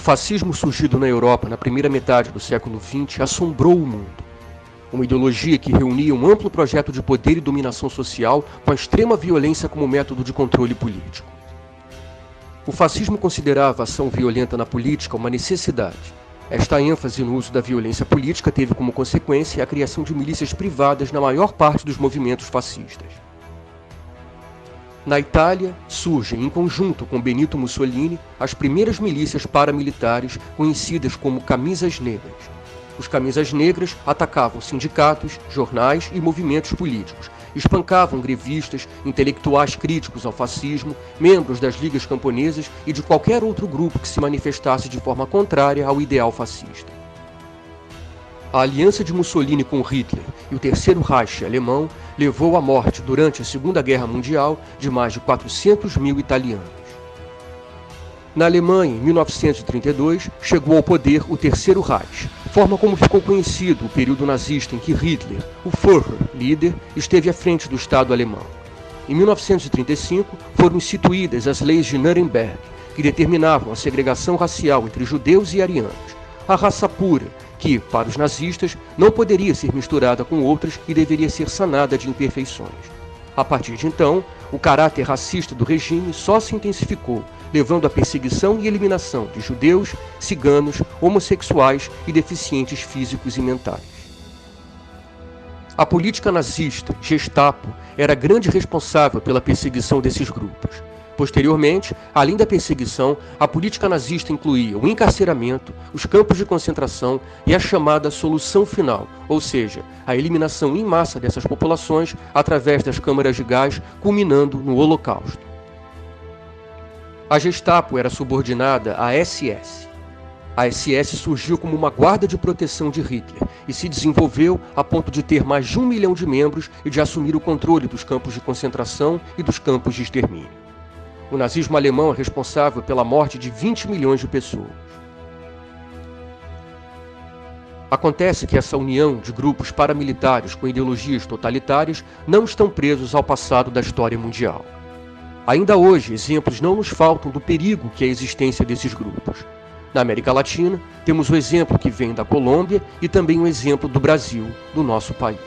fascismo surgido na Europa na primeira metade do século XX assombrou o mundo. Uma ideologia que reunia um amplo projeto de poder e dominação social com a extrema violência como método de controle político. O fascismo considerava a ação violenta na política uma necessidade. Esta ênfase no uso da violência política teve como consequência a criação de milícias privadas na maior parte dos movimentos fascistas. Na Itália, surgem, em conjunto com Benito Mussolini, as primeiras milícias paramilitares conhecidas como Camisas Negras. Os Camisas Negras atacavam sindicatos, jornais e movimentos políticos, espancavam grevistas, intelectuais críticos ao fascismo, membros das ligas camponesas e de qualquer outro grupo que se manifestasse de forma contrária ao ideal fascista. A aliança de Mussolini com Hitler e o Terceiro Reich alemão levou à morte, durante a Segunda Guerra Mundial, de mais de 400 mil italianos. Na Alemanha, em 1932, chegou ao poder o Terceiro Reich, forma como ficou conhecido o período nazista em que Hitler, o Führer, líder, esteve à frente do Estado alemão. Em 1935, foram instituídas as leis de Nuremberg, que determinavam a segregação racial entre judeus e arianos, a raça pura, que, para os nazistas, não poderia ser misturada com outras e deveria ser sanada de imperfeições. A partir de então, o caráter racista do regime só se intensificou, levando à perseguição e eliminação de judeus, ciganos, homossexuais e deficientes físicos e mentais. A política nazista, Gestapo, era grande responsável pela perseguição desses grupos. Posteriormente, além da perseguição, a política nazista incluía o encarceramento, os campos de concentração e a chamada solução final, ou seja, a eliminação em massa dessas populações através das câmaras de gás, culminando no Holocausto. A Gestapo era subordinada à SS. A SS surgiu como uma guarda de proteção de Hitler e se desenvolveu a ponto de ter mais de 1 milhão de membros e de assumir o controle dos campos de concentração e dos campos de extermínio. O nazismo alemão é responsável pela morte de 20 milhões de pessoas. Acontece que essa união de grupos paramilitares com ideologias totalitárias não estão presos ao passado da história mundial. Ainda hoje, exemplos não nos faltam do perigo que é a existência desses grupos. Na América Latina, temos o exemplo que vem da Colômbia e também o exemplo do Brasil, do nosso país.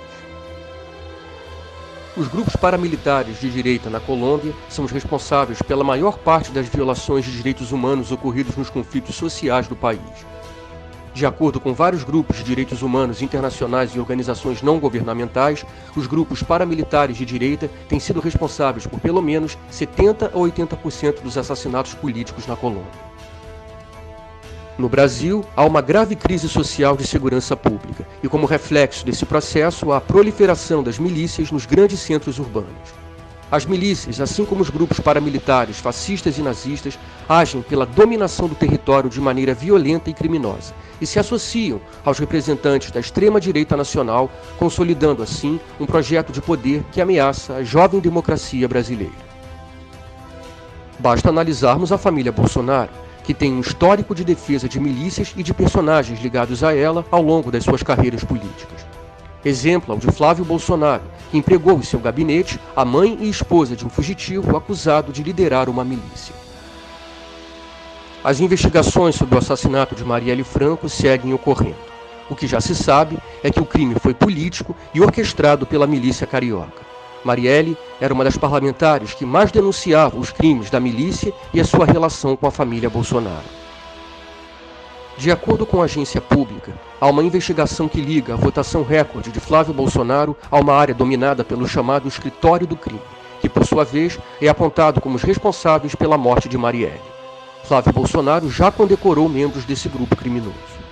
Os grupos paramilitares de direita na Colômbia são os responsáveis pela maior parte das violações de direitos humanos ocorridos nos conflitos sociais do país. De acordo com vários grupos de direitos humanos internacionais e organizações não governamentais, os grupos paramilitares de direita têm sido responsáveis por pelo menos 70 a 80% dos assassinatos políticos na Colômbia. No Brasil, há uma grave crise social de segurança pública e, como reflexo desse processo, há a proliferação das milícias nos grandes centros urbanos. As milícias, assim como os grupos paramilitares, fascistas e nazistas, agem pela dominação do território de maneira violenta e criminosa e se associam aos representantes da extrema-direita nacional, consolidando assim um projeto de poder que ameaça a jovem democracia brasileira. Basta analisarmos a família Bolsonaro, que tem um histórico de defesa de milícias e de personagens ligados a ela ao longo das suas carreiras políticas. Exemplo ao de Flávio Bolsonaro, que empregou em seu gabinete a mãe e esposa de um fugitivo acusado de liderar uma milícia. As investigações sobre o assassinato de Marielle Franco seguem ocorrendo. O que já se sabe é que o crime foi político e orquestrado pela milícia carioca. Marielle era uma das parlamentares que mais denunciava os crimes da milícia e a sua relação com a família Bolsonaro. De acordo com a agência pública, há uma investigação que liga a votação recorde de Flávio Bolsonaro a uma área dominada pelo chamado escritório do crime, que por sua vez é apontado como os responsáveis pela morte de Marielle. Flávio Bolsonaro já condecorou membros desse grupo criminoso.